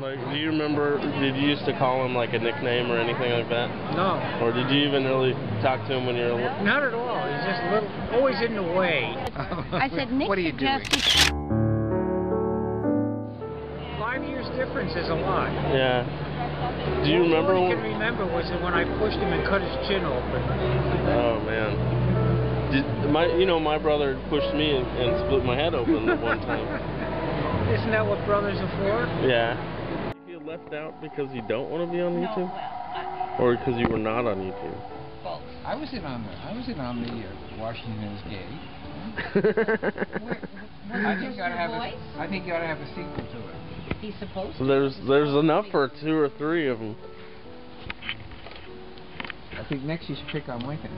Like, do you remember, did you used to call him like a nickname or anything like that? No. Or did you even really talk to him when you were little? Not at all. He's just a little, always in the way. I said, Nick, what are you doing? 5 years difference is a lot. Yeah. Do you remember? All I can remember was that when I pushed him and cut his chin open. Oh man. My brother pushed me and split my head open at one time. Isn't that what brothers are for? Yeah. Do you feel left out because you don't want to be on YouTube? Or because you were not on YouTube? Both. I was in on the Washington is Gay. I think you ought to have a sequel to it. He's supposed to. There's enough for 2 or 3 of them. I think next you should pick on Lincoln.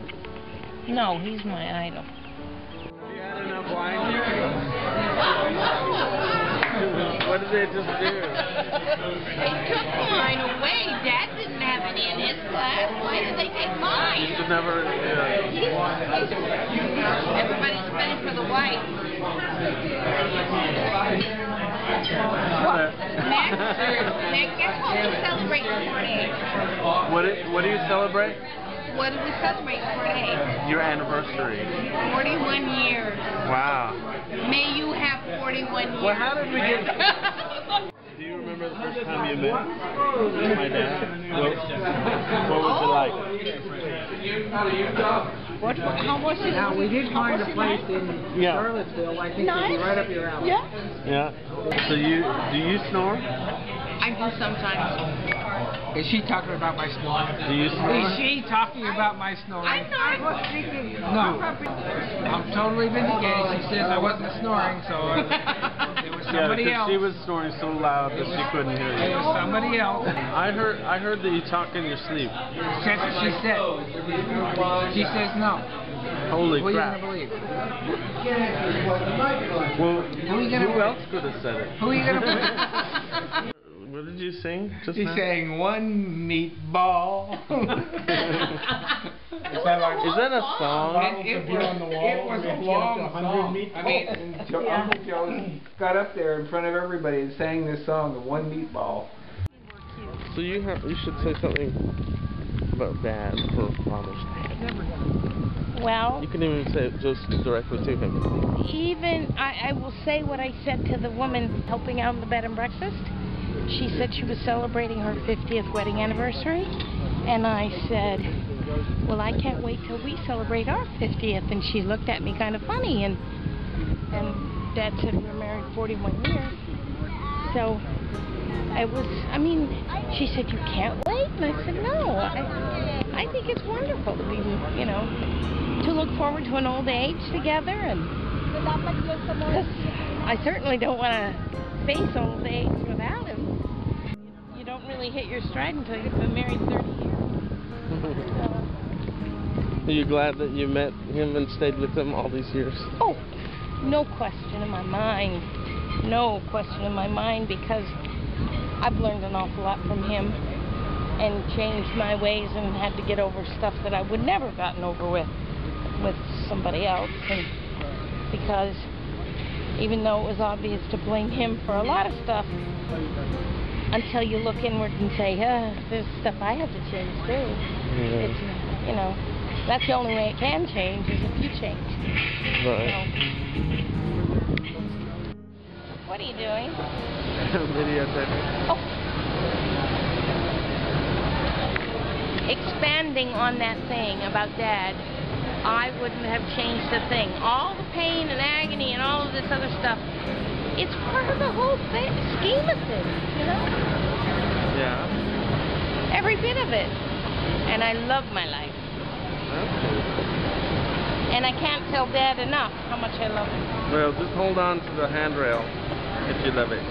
No, he's my idol. Have you had enough wine? What did they just do? They took mine away. Dad didn't have any in his glass. Why did they take mine? You should never. Everybody's spending for the wife. Nick, guess what we celebrate today? What do you celebrate? What do we celebrate today? Your anniversary. 41 years. Wow. May you have 41 years. Well, how did we get... Do you remember the first time you met my dad? What was it like? How was it? Now, we did find a place in Charlottesville. I think it'd be right up your alley. Yeah. Yeah. So do you snore? I do sometimes. Is she talking about my snoring? Do you snore? Is she talking about my snoring? I'm not. No. I'm totally vindicated. She says I wasn't snoring, so it was somebody else. She was snoring so loud that she couldn't hear It you. was somebody else. I heard that you talk in your sleep. That's what she said. She says no. Holy Who crap. are you going to believe? Well, who else could have said it? Who are you going to believe? What did you sing just She now? sang one meatball. Is that a song? It was a long song. I mean, Uncle Joe got up there in front of everybody and sang this song, the one meatball. So you should say something about Dad for Father's Day. Well, You can even say it just directly to him. even I will say what I said to the woman helping out in the bed and breakfast. She said she was celebrating her 50th wedding anniversary, and I said, well, I can't wait till we celebrate our 50th. And she looked at me kind of funny, and Dad said we're married 41 years. So it was, I mean, she said, you can't wait? And I said, no, I think it's wonderful to be, to look forward to an old age together. And I certainly don't want to face old age without him. You don't really hit your stride until you've been married 30 years. Are you glad that you met him and stayed with him all these years? Oh, no question in my mind. No question in my mind, because I've learned an awful lot from him and changed my ways and had to get over stuff that I would never have gotten over with somebody else. And because even though it was obvious to blame him for a lot of stuff, until you look inward and say, there's stuff I have to change too. Yeah. It's, that's the only way it can change, is if you change. Right. So, what are you doing? Videotaping. Oh. Expanding on that thing about Dad, I wouldn't have changed a thing. All the pain and agony and all of this other stuff, it's part of the whole scheme of things, Yeah. Every bit of it. And I love my life. And I can't tell Dad enough how much I love him. Well, just hold on to the handrail if you love it.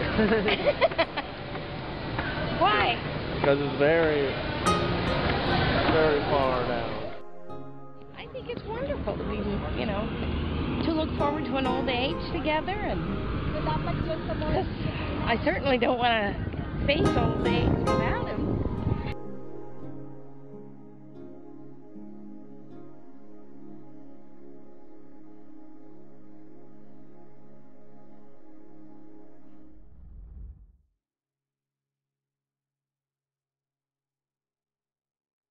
Why? Because it's very, very far down. I think it's wonderful to be, to look forward to an old age together. And I certainly don't want to face old age without him.